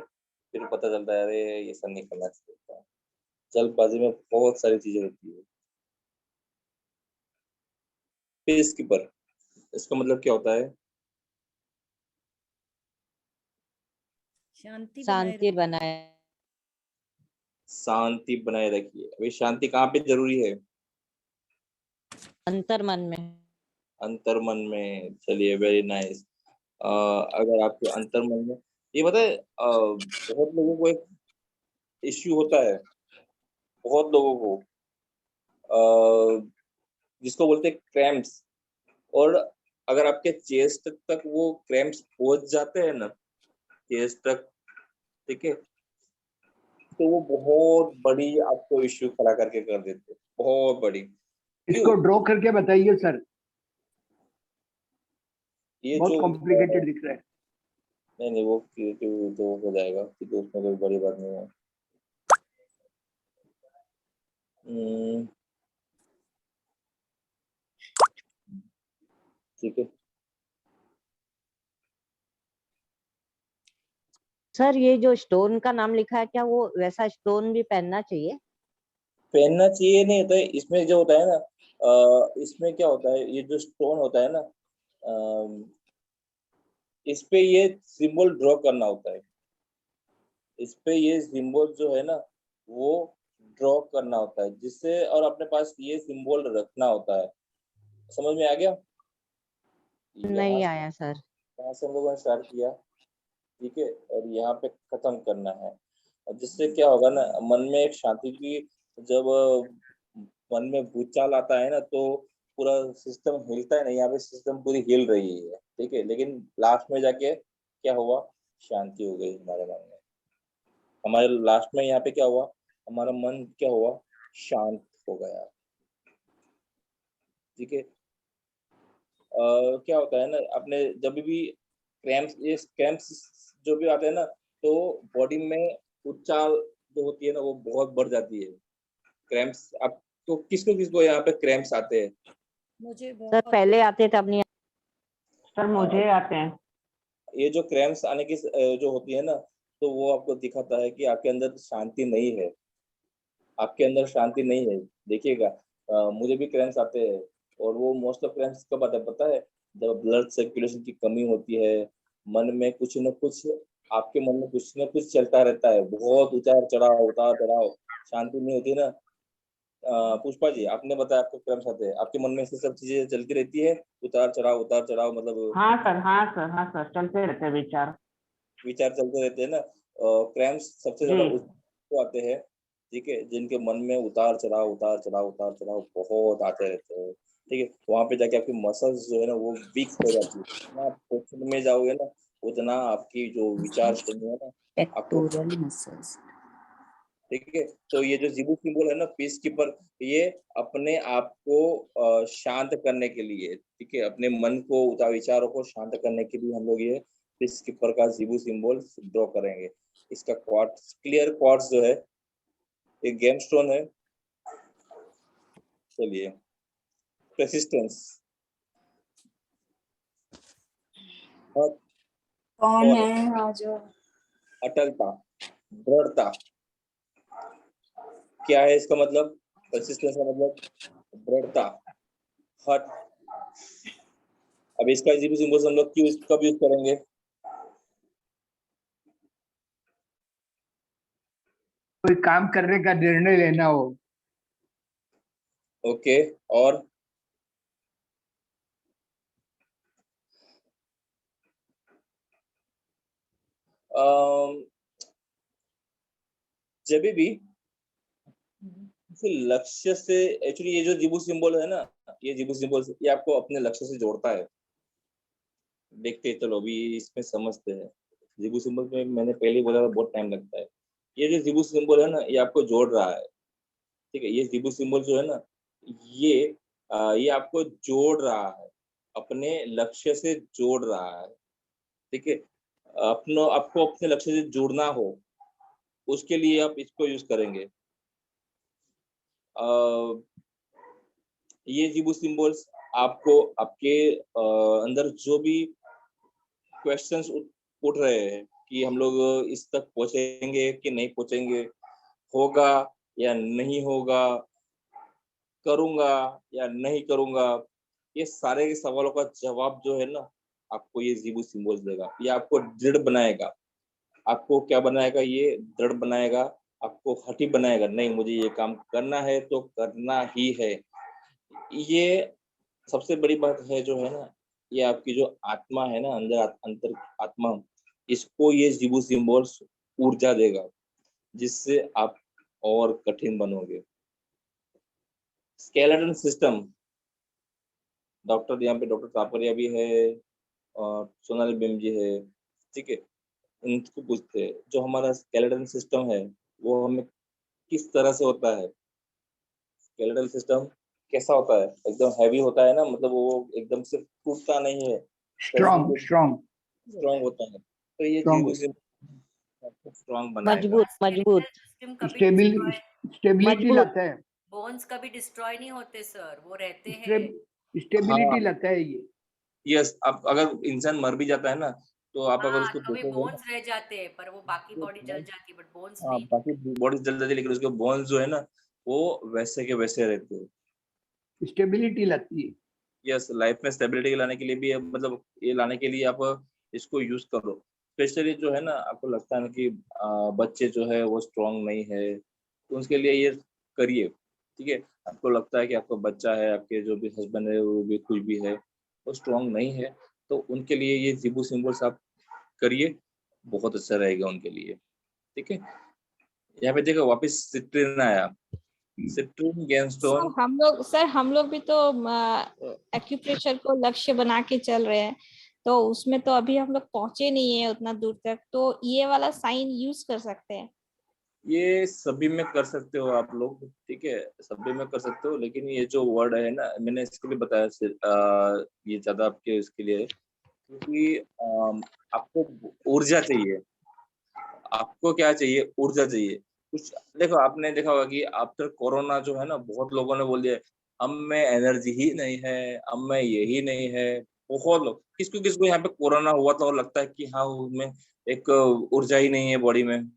फिर पता चलता है अरे ये सब नहीं करना चाहिए था। जल्दबाजी में बहुत सारी चीजें होती है। पीस कीपर, इसका मतलब क्या होता है? शांति बनाए। शांति बनाए रखिए। अभी शांति कहाँ पे जरूरी है? अंतर मन में। अंतर मन में। चलिए, वेरी नाइस। अगर आपके अंतर मन में, ये पता है बहुत लोगों को एक इश्यू होता है, बहुत लोगों को जिसको बोलते हैं क्रैम्प्स। और अगर आपके चेस्ट तक वो क्रैम्प्स पहुंच जाते हैं ना, चेस्ट तक, ठीक है, तो वो बहुत बड़ी आपको इश्यू खड़ा करके कर देते हैं, बहुत बड़ी। इसको ड्रॉ करके बताइए सर, ये बहुत जो कॉम्प्लिकेटेड दिख रहा है। नहीं नहीं, वो क्रिएटिव तो हो जाएगा, ठीक है, उसमें कोई बड़ी बात नहीं है। ठीक है सर ये जो स्टोन का नाम लिखा है, क्या वो वैसा स्टोन भी पहनना चाहिए? पहनना चाहिए नहीं होता है, इसमें जो होता है ना, इसमें क्या होता है, ये जो स्टोन होता है ना, इस पे ये सिंबल ड्रॉ करना होता है। इस पे ये सिंबल जो है ना वो ड्रॉ करना होता है, जिससे और अपने पास ये सिंबल रखना होता है। समझ में आ गया? नहीं आया सर। यहाँ से हम लोगों ने स्टार्ट किया, ठीक है, और यहाँ पे खत्म करना है। और जिससे क्या होगा ना, मन में एक शांति की, जब मन में भूचाल आता है ना तो पूरा सिस्टम हिलता है ना, यहाँ पे सिस्टम पूरी हिल रही है, ठीक है, लेकिन लास्ट में जाके क्या हुआ, शांति हो गई हमारे मन में। हमारे लास्ट में यहाँ पे क्या हुआ, हमारा मन क्या हुआ, शांत हो गया, ठीक है। क्या होता है ना, अपने जब भी क्रैम्प्स, ये क्रैम्प्स जो भी आते हैं ना, तो बॉडी में उछाल जो होती है ना वो बहुत बढ़ जाती है। क्रैम्प्स आपको किसको किसको यहाँ पे क्रैम्प्स आते हैं? मुझे सर पहले आते थे, अब नहीं। सर मुझे आते हैं। ये जो क्रैम्प्स आने की जो होती है ना, तो वो आपको दिखाता है कि आपके अंदर शांति नहीं है, आपके अंदर शांति नहीं है। देखिएगा, मुझे भी क्रैम्प्स आते हैं, और वो मोस्ट ऑफ क्रैम्प्स कब आता है पता है? जब ब्लड सर्कुलेशन की कमी होती है, मन में कुछ न कुछ, आपके मन में कुछ न कुछ चलता रहता है, बहुत उतार चढ़ाव, शांति नहीं होती ना। पुष्पा जी, आपने बताया आपको क्रैम्प्स आते हैं, आपके मन में से सब चीजें चलती रहती है, उतार चढ़ाव मतलब हाँ सर, हाँ सर, हाँ सर, चलते रहते हैं विचार। विचार चलते रहते हैं ना। क्रैम्प्स सबसे ज्यादा जी। उसको आते हैं, ठीक है, जिनके मन में उतार चढ़ाव बहुत आते रहते हैं, ठीक है। वहां पे जाके आपकी मसल्स जो है ना वो वीक हो जाती है। जितना आप टेंशन में जाओगे ना, उतना आपकी जो विचार शक्ति है ना आपको, पेक्टोरल मसल्स। ठीक है। तो ये जो जिबू सिंबल है ना, पीस कीपर, ये अपने आप को शांत करने के लिए, ठीक है, अपने मन को, उतार विचारों को शांत करने के लिए हम लोग ये पीस कीपर का जिबू सिंबल ड्रॉ करेंगे। इसका क्वार्ट्स, क्लियर क्वार्ट्स जो है, एक गेम स्टोन है। चलिए, प्रेसिस्टेंस, कौन है आज? अटलता, दृढ़ता। क्या है इसका मतलब? परसिस्टेंस का मतलब दृढ़ता, हट। अब इसका जिबू सिंबल हम लोग कब यूज करेंगे? कोई काम करने का निर्णय लेना हो। ओके, और जब भी किसी लक्ष्य से, एक्चुअली ये जो जिबू सिंबल है ना, ये जिबू सिंबल ये आपको अपने लक्ष्य से जोड़ता है। देखते हैं, चलो अभी इसमें समझते हैं। जिबू सिंबल में मैंने पहले ही बोला था, बहुत टाइम लगता है। ये जो जिबू सिंबल है ना, ये आपको जोड़ रहा है, ठीक है। ये जिबू सिंबल जो है ना, ये ये आपको जोड़ रहा है, अपने लक्ष्य से जोड़ रहा है, ठीक है। आपको अपने लक्ष्य से जुड़ना हो, उसके लिए आप इसको यूज करेंगे। ये जिबू सिंबल्स आपको आपके अंदर जो भी क्वेश्चंस उठ रहे हैं कि हम लोग इस तक पहुंचेंगे कि नहीं पहुंचेंगे, होगा या नहीं होगा, करूंगा या नहीं करूंगा, ये सारे के सवालों का जवाब जो है ना, आपको ये जिबू सिंबल्स देगा। ये आपको दृढ़ बनाएगा। आपको क्या बनाएगा? ये दृढ़ बनाएगा, आपको हठी बनाएगा। नहीं, मुझे ये काम करना है तो करना ही है। ये सबसे बड़ी बात है जो है ना, ये आपकी जो आत्मा है ना, अंतर आत्मा, इसको ये जिबू सिंबल्स ऊर्जा देगा, जिससे आप और कठिन बनोगे। स्केलेटन सिस्टम, यहाँ पे डॉक्टर तापरिया भी है और सोनाली बेम जी है, ठीक है। इनको पूछते हैं जो हमारा स्केलेटन सिस्टम है वो हमें किस तरह से होता है। स्केलेटल सिस्टम कैसा होता है? एकदम हैवी होता है ना, मतलब वो एकदम से टूटता नहीं है, स्ट्रॉन्ग होता है। तो ये जिबू सिंबल स्ट्रॉन्ग बनाएगा। मजबूत सिस्टम कभी स्टेबिलिटी लाता है, बोन्स कभी डिस्ट्रॉय नहीं होते सर, वो रहते हैं। स्टेबिलिटी लाता है ये। यस, अब अगर इंसान मर भी जाता है ना, तो आप अगर उसको कभी देखोगे ना, बोन्स रह जाते हैं पर वो बाकी बॉडी जल जाती है, बट बोन्स हाँ, नहीं। बाकी बॉडी जल जाती है, लेकिन उसके बोन्स जो है ना, वो वैसे के वैसे रहते हैं। स्टेबिलिटी लाती है। यस, लाइफ में स्टेबिलिटी लाने के लिए भी मतलब ये लाने के लिए आप इसको यूज करो। स्पेशली जो है ना, आपको लगता है ना कि बच्चे जो है वो स्ट्रांग नहीं है, तो उसके लिए ये करिए, ठीक है। आपको लगता है कि आपका बच्चा है, आपके जो भी हस्बैंड है, वो भी कुछ भी है, वो स्ट्रांग नहीं है, तो उनके लिए ये जिबू सिंबल्स आप करिए, बहुत अच्छा रहेगा उनके लिए, ठीक है। यहाँ पे देखो वापस सिट्रिन आया, सिट्रिन गेमस्टोन। हम लोग भी तो एक्यूप्रेशर को लक्ष्य बना के चल रहे हैं, तो उसमें तो अभी हम लोग पहुंचे नहीं है उतना दूर तक, तो ये वाला साइन यूज कर सकते हैं। ये सभी में कर सकते हो आप लोग, ठीक है, सभी में कर सकते हो, लेकिन ये जो वर्ड है ना, मैंने इसके लिए बताया ये ज्यादा आपके इसके लिए है, क्योंकि आपको ऊर्जा चाहिए। आपको क्या चाहिए? ऊर्जा चाहिए। कुछ देखो, आपने देखा होगा कि आफ्टर कोरोना जो है ना, बहुत लोगों ने बोल दिया हम में एनर्जी ही नहीं है, हम में यही नहीं है। बहुत लोग, किसको किसको यहाँ पे कोरोना हुआ था और लगता है कि हाँ, उसमें एक ऊर्जा ही नहीं है बॉडी में।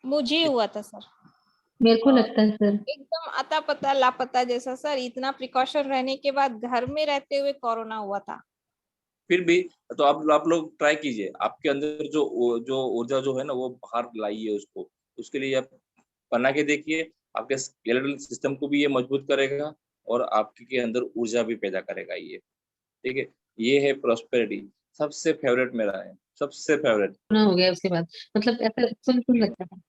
मुझे हुआ था सर, मेरे को लगता है सर। एकदम अता पता लापता जैसा सर, इतना प्रिकॉशन रहने के बाद घर में रहते हुए कोरोना हुआ था। फिर भी तो आप लोग ट्राई कीजिए, आपके अंदर जो ऊर्जा जो है ना, वो बाहर लाइए उसको। उसके लिए आप बना के देखिए, आपके स्केलेटल सिस्टम को भी ये मजबूत करेगा और आपके के अंदर ऊर्जा भी पैदा करेगा ये, ठीक है। ये है प्रॉस्पेरिटी, सबसे फेवरेट मेरा है, सबसे फेवरेट। हो गया उसके बाद, मतलब ऐसा सुन लगता था।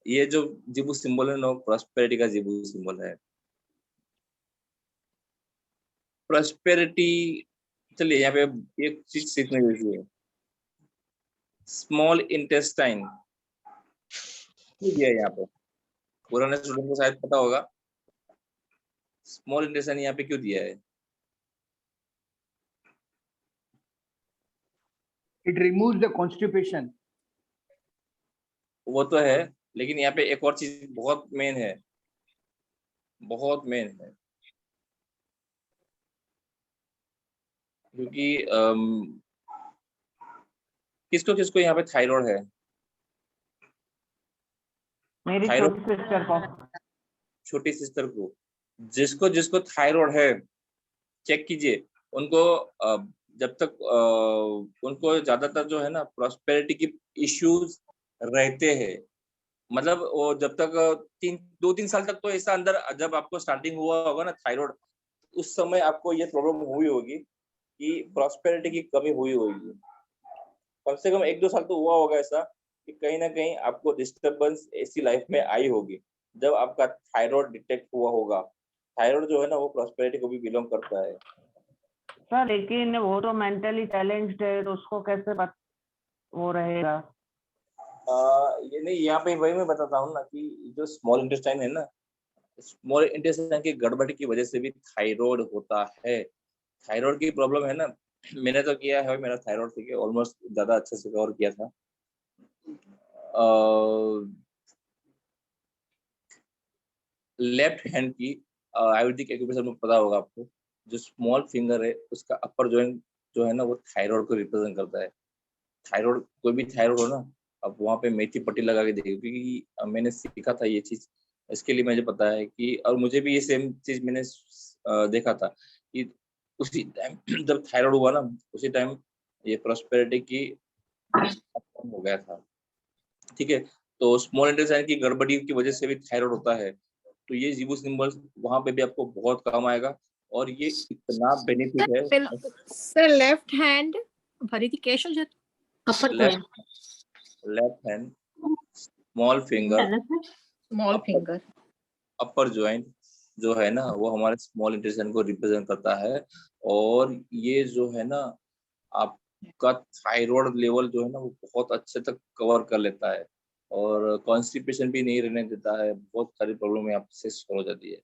ये जो जिबू सिंबल है ना, प्रॉस्पेरिटी का जिबू सिंबल है। प्रॉस्पेरिटी, चलिए यहाँ पे एक चीज सीखने जैसी है। स्मॉल इंटेस्टाइन दिया है यहाँ पे, पुराने स्टूडेंट को शायद पता होगा स्मॉल इंटेस्टाइन यहाँ पे क्यों दिया है। It removes the constipation. वो तो है, लेकिन यहाँ पे एक और चीज बहुत मेन है, बहुत मेन है, क्योंकि किसको किसको यहाँ पे थायराइड है? मेरी थायराइड, छोटी सिस्टर को। छोटी सिस्टर को, जिसको जिसको थायराइड है, चेक कीजिए उनको। जब तक उनको ज्यादातर जो है ना, प्रॉस्पेरिटी की इश्यूज रहते हैं, मतलब वो जब तक 2-3 साल तक तो ऐसा अंदर, जब आपको स्टार्टिंग हुआ होगा ना थायराइड, उस समय आपको ये प्रॉब्लम हुई होगी कि प्रॉस्पेरिटी की कमी हुई होगी। कम से कम 1-2 साल तो हुआ होगा ऐसा कि कहीं ना कहीं आपको डिस्टरबेंस ऐसी लाइफ में आई होगी जब आपका थायराइड डिटेक्ट हुआ होगा। थायराइड जो है ना वो प्रॉस्पेरिटी को भी बिलोंग करता है। सर लेकिन वो तो मेंटली चैलेंज्ड है, तो उसको कैसे वो रहेगा? ये नहीं, यहाँ पे वही मैं बताता हूँ ना कि जो स्मॉल इंटेस्टाइन है ना, स्मॉल इंटेस्टाइन की गड़बड़ी की वजह से भी थायराइड होता है। थायराइड की प्रॉब्लम है ना, मैंने तो किया है मेरा थायराइड, ठीक है, ऑलमोस्ट ज्यादा अच्छे से कवर किया था। लेफ्ट हैंड की आयुर्वेदिक एक्यूप्रेशर में पता होगा आपको, जो स्मॉल फिंगर है उसका अपर जॉइंट जो है ना वो थायराइड को रिप्रेजेंट करता है। थायराइड, कोई भी थायराइड हो ना, अब वहाँ पे मेथी पट्टी लगा के देखिए, क्योंकि मैंने सीखा था ये चीज, इसके लिए मुझे पता है कि, और मुझे भी ये सेम चीज मैंने देखा था कि उसी टाइम जब थायराइड हुआ ना, उसी टाइम ये प्रॉस्पेरिटी की खत्म हो गया था, ठीक है। तो स्मॉल इंटेस्टाइन की गड़बड़ी की वजह से भी थायराइड होता है, तो ये जीबू सिंबल वहां पे भी आपको बहुत काम आएगा, और ये इतना बेनिफिट है। सर लेफ्ट हैंड verification जो upper left hand small finger small finger अपर जॉइंट जो है ना वो हमारे स्मॉल इंटेस्टाइन को रिप्रेजेंट करता है, और ये जो है ना आपका थायराइड लेवल जो है ना वो बहुत अच्छे तक कवर कर लेता है, और कॉन्स्टिपेशन भी नहीं रहने देता है, बहुत सारी प्रॉब्लम यहाँ से सॉल्व हो जाती है,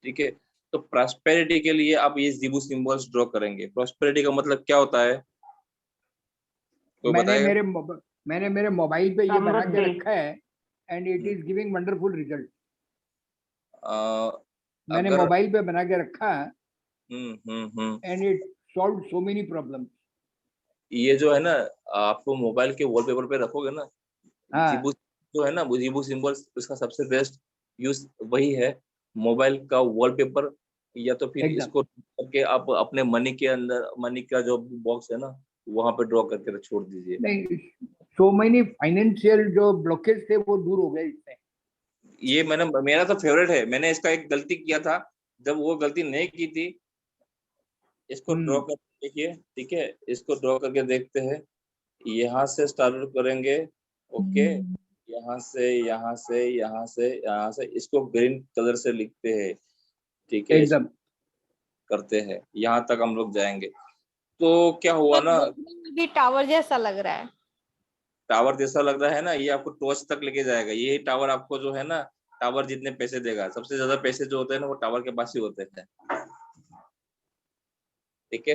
ठीक है। तो प्रॉस्पेरिटी के लिए आप ये जीबू सिंबल्स ड्रॉ करेंगे। प्रॉस्पेरिटी का मतलब क्या होता है, कोई बताएगा? मैंने मेरे मोबाइल पे ये बना के समृद्धि। रखा है and it is giving wonderful result. मैंने अगर मोबाइल पे बना के रखा है hmm and it solve so many problems. ये जो है ना, आपको मोबाइल के वॉलपेपर पे रखोगे ना, हाँ जीबू जो है ना वो जीबू सिंबल्स, उसका सबसे बेस्ट यूज वही है, मोबाइल का वॉलपेपर, या तो फिर एकदम इसको करके आप अपने मनी के अंदर, मनी का जो बॉक्स है ना वहां पे ड्रॉ करके छोड़ दीजिए। नहीं, सो मेनी फाइनेंशियल जो ब्लॉकेज थे वो दूर हो गए इससे। ये मेरा तो फेवरेट है। मैंने इसका एक गलती किया था, जब वो गलती नहीं की थी, इसको ड्रॉ करके देखिए, ठीक है, इसको ड्रॉ करके देखते हैं। यहाँ से स्टार्ट करेंगे, ओके, यहाँ से यहाँ से यहाँ से यहाँ से इसको ग्रीन कलर से लिखते हैं, ठीक है, एकदम करते हैं, यहाँ तक हम लोग जाएंगे। तो क्या हुआ ना, भी टावर जैसा लग रहा है। टावर जैसा लग रहा है ना, ये आपको टॉर्च तक लेके जाएगा। ये टावर आपको जो है ना, टावर जितने पैसे देगा, सबसे ज्यादा पैसे जो होते हैं ना वो टावर के पास ही होते हैं, ठीक है।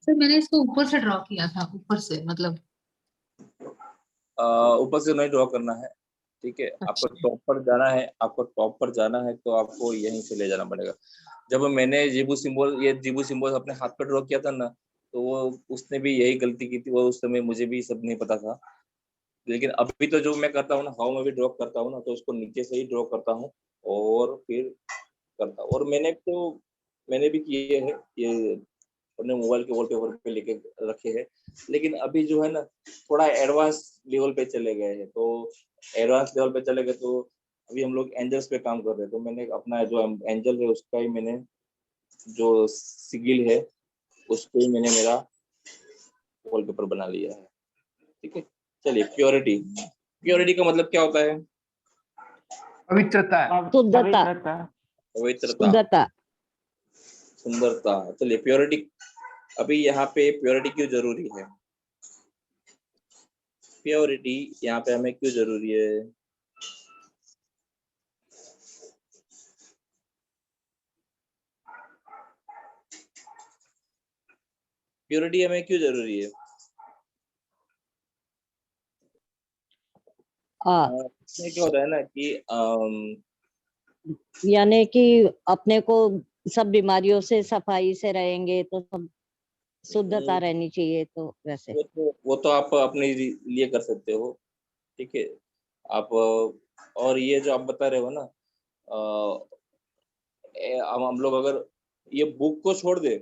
सर मैंने इसको ऊपर से ड्रॉ किया था, ऊपर से मतलब ऊपर से नहीं ड्रॉ करना है, ठीक है। आपको टॉप पर जाना है, आपको टॉप पर जाना है तो आपको यहीं से ले जाना पड़ेगा। जब मैंने जीबू सिंबल अपने हाथ पर ड्रॉ किया था ना, तो वो उसने भी यही गलती की थी, वो उस समय मुझे भी सब नहीं पता था। लेकिन अभी तो जो मैं करता हूँ ना, हाउ में भी ड्रॉ करता हूँ ना, तो उसको नीचे से ही ड्रॉ करता हूँ और फिर करता हूँ। और मैंने भी किए हैं ये, अपने मोबाइल के वॉलपेपर पे लेके रखे हैं। लेकिन अभी जो है ना थोड़ा एडवांस लेवल पे चले गए हैं, तो एडवांस लेवल पे चले गए तो अभी हम लोग एंजल्स पे काम कर रहे हैं। तो मैंने अपना जो एंजल है उसका ही मैंने जो सिगिल है उस पे ही मैंने मेरा वॉलपेपर बना लिया है, ठीक है। चलिए, प्योरिटी का मतलब क्या होता है? पवित्रता, शुद्धता, पवित्रता, शुद्धता। सुंदरता। चलिए, प्योरिटी, अभी यहाँ पे प्योरिटी क्यों जरूरी है? प्योरिटी यहाँ पे हमें क्यों जरूरी है? प्योरिटी हमें क्यों जरूरी है? इसमें क्या होता है ना कि यानी कि अपने को सब बीमारियों से सफाई से रहेंगे तो सब शुद्धता रहनी चाहिए, तो वैसे वो तो आप अपने लिए कर सकते हो, ठीक है। आप और ये जो आप बता रहे हो ना, हम लोग अगर ये बुक को छोड़ दे,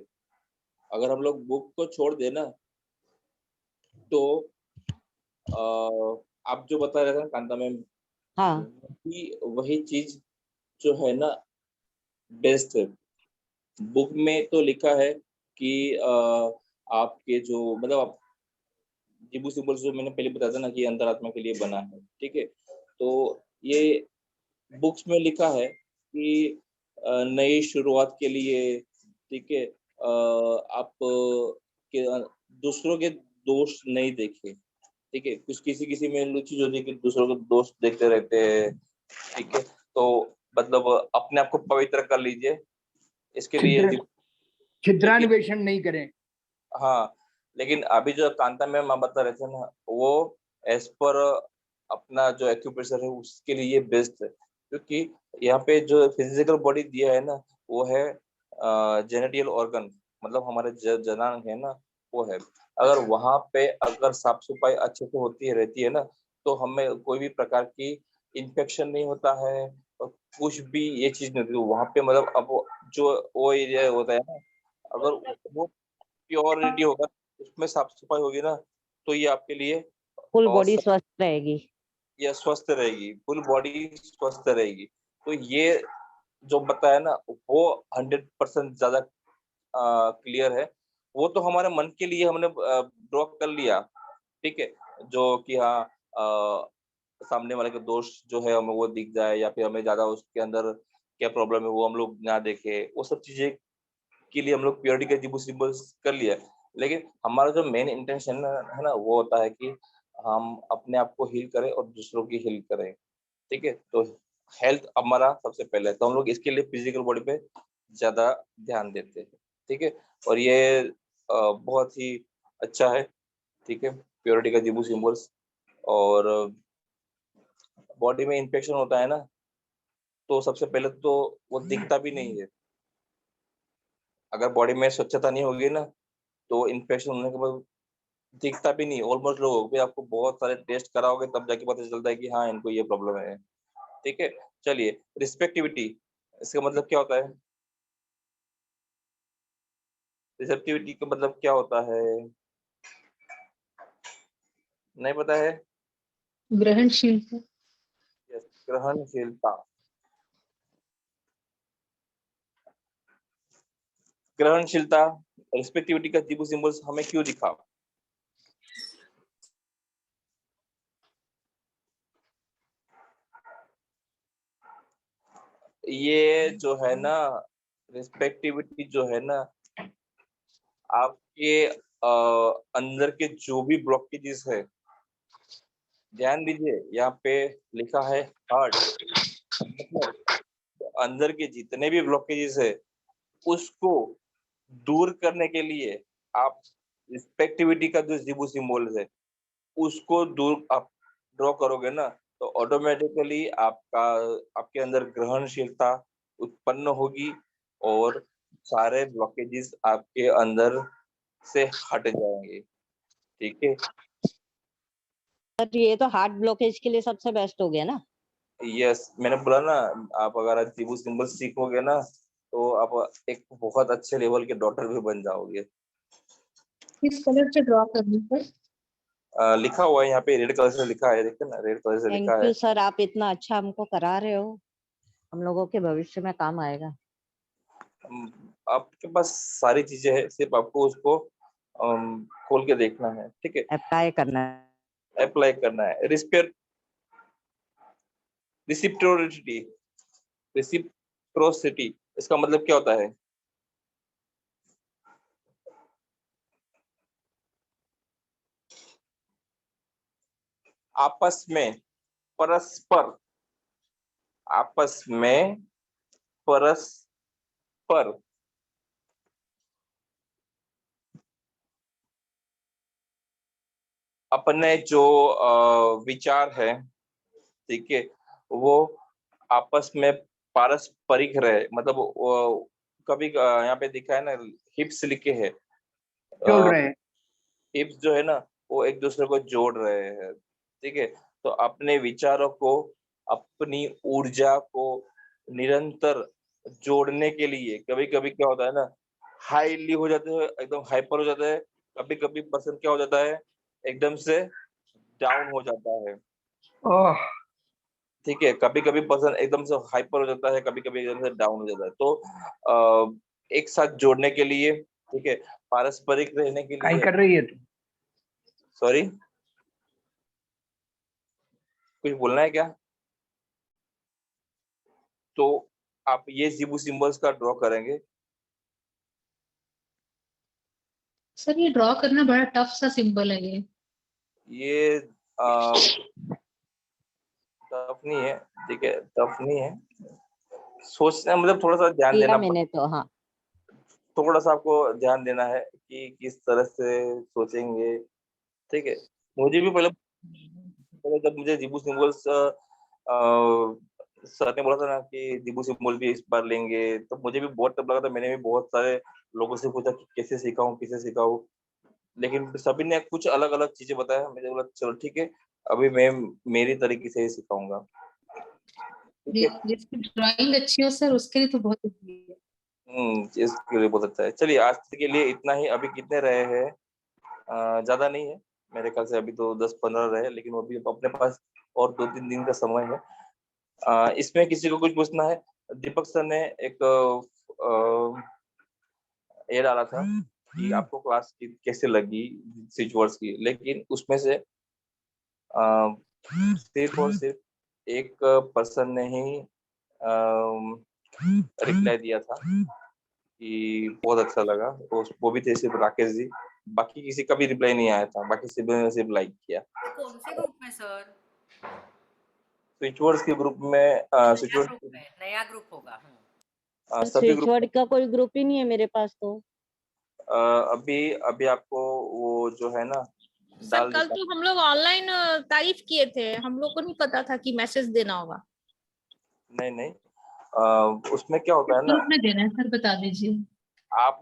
अगर हम लोग बुक को छोड़ दे ना, तो आप जो बता रहे थे ना कांता मैम, हाँ वही चीज जो है ना बेस्ट है। बुक में तो लिखा है कि आपके जो मतलब आप जिबू सिंबल्स जो मैंने पहले बताया था ना कि अंतरात्मा के लिए बना है, ठीक है। तो ये बुक्स में लिखा है कि नई शुरुआत के लिए, ठीक है, आप के दूसरों के दोष नहीं देखें, ठीक है। कुछ किसी किसी में ये चीज होती है कि दूसरों के दोष देखते रहते हैं, ठीक है। तो मतलब अपने आप को पवित्र कर लीजिए, इसके लिए छिद्र छिद्रान्वेषण नहीं करें। हाँ, लेकिन अभी जो कांता मैम आप बता रहे थे ना, वो एज पर अपना जो एक्यूप्रेशर है उसके लिए बेस्ट है, क्योंकि यहाँ पे जो फिजिकल बॉडी दिया है ना, वो है जेनेटियल ऑर्गन, मतलब हमारे जनांग है ना, वो है। अगर वहां पे अगर साफ सफाई अच्छे से होती रहती है ना, तो हमें कोई भी प्रकार की इन्फेक्शन नहीं होता है और कुछ भी ये चीज नहीं होती वहां पे। मतलब अब जो वो एरिया होता है ना, अगर वो प्योरिटी होगा, उसमें साफ सफाई होगी ना, तो ये आपके लिए फुल और बॉडी स्वस्थ रहेगी। ये स्वस्थ रहेगी, फुल बॉडी स्वस्थ रहेगी। तो ये जो बताया ना, वो 100% ज्यादा क्लियर है। वो तो हमारे मन के लिए हमने ड्रॉ कर लिया, ठीक है, जो कि हाँ सामने वाले के दोष जो है हमें वो दिख जाए, या फिर हमें ज्यादा उसके अंदर क्या प्रॉब्लम है वो हम लोग ना देखे, वो सब चीजें के लिए हम लोग प्योरिटी का जिबू सिंबल्स कर लिया। लेकिन हमारा जो मेन इंटेंशन है ना, वो होता है कि हम अपने आप को हील करें और दूसरों की हील करें, ठीक है। तो हेल्थ हमारा सबसे पहले है, तो हम लोग इसके लिए फिजिकल बॉडी पे ज्यादा ध्यान देते हैं, ठीक है। और ये बहुत ही अच्छा है, ठीक है, प्योरिटी का जिबू सिंबल्स। और बॉडी में इन्फेक्शन होता है ना, तो सबसे पहले तो वो दिखता भी नहीं है। अगर बॉडी में स्वच्छता नहीं होगी ना, तो इन्फेक्शन होने के बाद दिखता भी नहीं। ऑलमोस्ट लोगों को आपको बहुत सारे टेस्ट कराओगे तब जाके पता चलता है कि हाँ इनको ये प्रॉब्लम है, ठीक है। चलिए, रिस्पेक्टिविटी, इसका मतलब क्या होता है? रिसेप्टिविटी का मतलब क्या होता है, नहीं पता है? ग्रहणशीलता। Yes, ग्रहणशीलता। ग्रहणशीलता, रिस्पेक्टिविटी का जिबू सिंबल्स हमें क्यों दिखा? ये जो है ना, रिस्पेक्टिविटी जो है ना, आपके अंदर के जो भी ब्लॉकेजेस है, ध्यान दीजिए यहाँ पे लिखा है हार्ट, मतलब अंदर के जितने भी ब्लॉकेजेस है उसको दूर करने के लिए आप रिस्पेक्टिविटी का जो जिबू सिंबल है उसको दूर आप ड्रॉ करोगे ना, तो ऑटोमेटिकली आपके अंदर ग्रहणशीलता उत्पन्न होगी और सारे ब्लॉकेजेस आपके अंदर से हट जाएंगे, ठीक है। सर ये तो हार्ट ब्लॉकेज के लिए सबसे बेस्ट हो गया ना। यस, मैंने बोला ना, आप अगर जिबू सिंबल सीखोगे ना, तो आप एक बहुत अच्छे लेवल के डॉक्टर भी बन जाओगे। किस कलर से ड्रॉ करना है? लिखा हुआ है यहाँ पे, रेड कलर से लिखा है, देखते ना, रेड कलर से थैंक लिखा है। यू सर, आप इतना अच्छा हमको करा रहे हो, हम लोगों के भविष्य में काम आएगा। आपके पास सारी चीजें हैं, सिर्फ आपको उसको खोल के देखना है, ठीक है, अप्लाई करना है। अप्लाई करना है। रिसिप्रोसिटी, रिसिप्रोसिटी इसका मतलब क्या होता है? आपस में परस्पर, आपस में परस्पर अपने जो विचार है, ठीक है, वो आपस में पारस्परिक रहे। मतलब कभी यहाँ पे दिखा है ना, हिप्स लिखे है, जोड़ रहे हैं। हिप्स जो है ना, वो एक दूसरे को जोड़ रहे हैं, ठीक है। तो अपने विचारों को, अपनी ऊर्जा को निरंतर जोड़ने के लिए कभी कभी क्या होता है ना, हाईली हो जाते हैं, एकदम हाइपर हो जाता है, कभी कभी पर्सन क्या हो जाता है, एकदम से डाउन हो जाता है, ओह ठीक है। कभी कभी पर्सन एकदम से हाइपर हो जाता है, कभी कभी एकदम से डाउन हो जाता है। तो एक साथ जोड़ने के लिए, ठीक है, पारस्परिक रहने के काय लिए। कर रही है तू? सॉरी, कुछ बोलना है क्या? तो आप ये जिबू सिंबल्स का ड्रॉ करेंगे। सर ये ड्रॉ करना बड़ा टफ सा सिंबल है ये टफ नहीं है, ठीक है, टफ नहीं है। सोचना मतलब थोड़ा सा ध्यान किया देना मैंने तो, हाँ। थोड़ा सा आपको ध्यान देना है कि किस तरह से सोचेंगे, ठीक है। मुझे भी पहले जब मुझे जिबू सिंबल्स सर ने बोला था ना कि जिबू सिंबल भी इस बार लेंगे, तो मुझे भी बहुत टफ लगा था। मैंने भी बहुत सारे लोगों से पूछा कि कैसे सिखाऊं, लेकिन सभी ने कुछ अलग अलग चीजें बताया। मैंने बोला चलो ठीक है, अभी मैं मेरी तरीके से ही सिखाऊंगा। जिसकी ड्राइंग अच्छी हो सर उसके लिए तो बहुत अच्छी है। इसके लिए बहुत अच्छा है। चलिए आज के लिए इतना ही। अभी कितने रहे हैं? ज्यादा नहीं है मेरे ख्याल से, अभी तो 10-15 रहे, लेकिन वो भी अपने पास और 2-3 दिन का समय है। इसमें किसी को कुछ पूछना है? दीपक सर ने एक ये डाला था कि आपको क्लास की कैसे लगी स्विच वर्ड्स की, लेकिन उसमें से सिर्फ और सिर्फ एक पर्सन ने ही रिप्लाई दिया था कि बहुत अच्छा लगा। तो वो भी थे सिर्फ राकेश जी, बाकी किसी का भी रिप्लाई नहीं आया था। बाकी सिर्फ लाइक किया। कौन से ग्रुप में सर? स्विचवर्ड्स के ग्रुप में नया ग्रुप होगा। सभी ग्रुप स्विचवर्ड का कोई ग्रुप ही नहीं है मेरे पास तो। अभी आपको वो जो है ना सर डाल कल देता। तो हम लोग ऑनलाइन तारीफ किए थे, हम लोग को नहीं पता था कि मैसेज देना होगा। नहीं, उसमें क्या होता है ना, ग्रुप में देना है सर, बता दीजिए। आप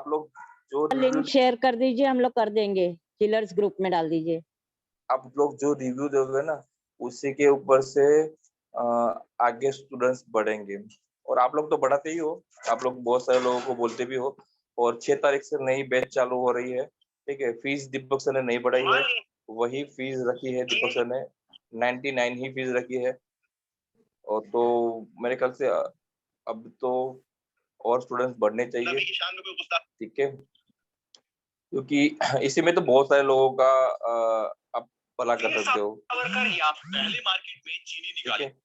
लोग जो लिंक शेयर कर दीजिए, हम लोग कर देंगे। चिलर्स ग्रुप में डाल दीजिए। आप लोग जो रिव्यू दोगे ना, उसी के ऊपर से आगे स्टूडेंट्स बढ़ेंगे। और आप लोग तो बढ़ाते ही हो, आप लोग बहुत सारे लोगों को बोलते भी हो। और 6 तारीख से नई बैच चालू हो रही है, ठीक है। फीस दीपक सर ने नहीं बढ़ाई है, वही फीस रखी है दीपक सर ने, 99 ही फीस रखी है। और तो मेरे ख्याल से अब तो और स्टूडेंट्स बढ़ने चाहिए, ठीक है, क्योंकि इसी में तो बहुत सारे लोगों का आप भला कर सकते हो, ठीक है।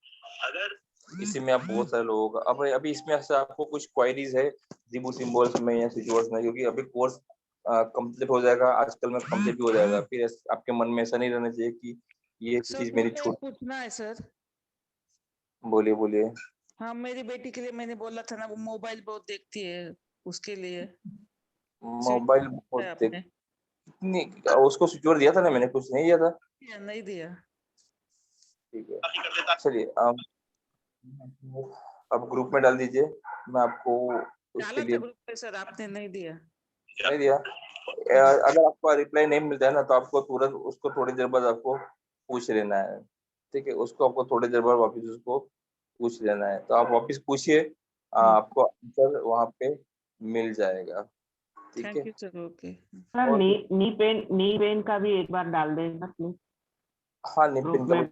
इसी में आप बहुत सारे लोगों का अभी इसमें से आपको कुछ क्वेरीज है जिबू सिंबल्स में या स्विचवर्ड्स में, क्योंकि अभी कोर्स कंप्लीट हो जाएगा, आजकल में कंप्लीट भी हो जाएगा। फिर आपके मन में ऐसा नहीं रहना चाहिए कि ये चीज मेरी छूट। पूछना है सर। बोलिए। हाँ, मेरी बेटी के लिए मैंने बोला था ना, वो मोबाइल बहुत देखती है, उसके लिए मोबाइल बहुत नहीं, उसको स्विचवर्ड दिया था ना मैंने, कुछ नहीं दिया था। नहीं दिया। ठीक है, चलिए अब ग्रुप में डाल दीजिए, मैं आपको उसके लिए ग्रुप पे सर आपने नहीं दिया। अगर आपको रिप्लाई नहीं मिलता है ना, तो आपको तुरंत उसको थोड़ी देर बाद आपको पूछ लेना है, ठीक है। उसको आपको थोड़ी देर बाद वापस उसको पूछ लेना है, तो आप वापस पूछिए, आपको आंसर वहां पे मिल जाएगा, ठीक है। Thank you sir. Okay sir knee pain का भी एक बार डाल देना प्लीज। हाँ, नी पेन का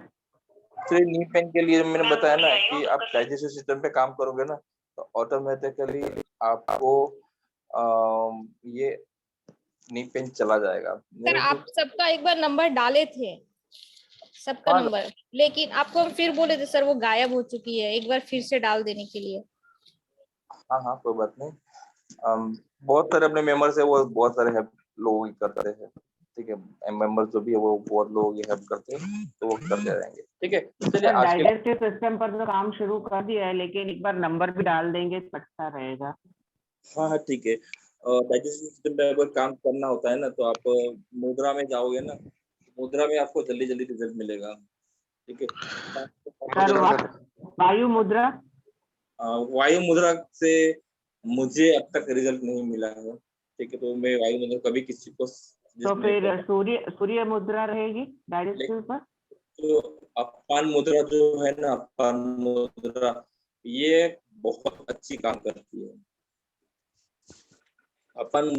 तो नी पेन के लिए मैंने बताया ना कि आप डाइजेस्टिव सिस्टम पे काम करोगे ना, तो ऑटोमेटिकली आपको ये नी पेन चला जाएगा। सर आप सबका एक बार नंबर डाले थे, सबका नंबर, लेकिन आपको हम फिर बोले थे सर वो गायब हो चुकी है, एक बार फिर से डाल देने के लिए। हाँ, कोई बात नहीं। बहुत सारे अपने मेंबर्स है, वो बहुत सारे हेल्प लोगों की करते हैं, ठीक है। मेंबर जो भी है वो बहुत लोगों की हेल्प करते हैं, तो वो करते रहेंगे, ठीक है। चलिए आज के डाइजेस्टिव सिस्टम पर तो काम शुरू कर दिया है, लेकिन एक बार नंबर भी डाल देंगे तो अच्छा रहेगा। हाँ, ठीक है। डाइजेस्टिव सिस्टम पे अगर काम करना होता है ना, तो आप मुद्रा में जाओगे ना, मुद्रा में आपको जल्दी रिजल्ट मिलेगा, ठीक है। वायु मुद्रा से मुझे अब तक रिजल्ट नहीं मिला है, ठीक है। तो मैं वायु मुद्रा कभी किसी को तो फिर सूर्य मुद्रा रहेगी डाइजेस्टिव पर। तो अपान मुद्रा जो है ना, अपान मुद्रा ये बहुत अच्छी काम करती है। अपन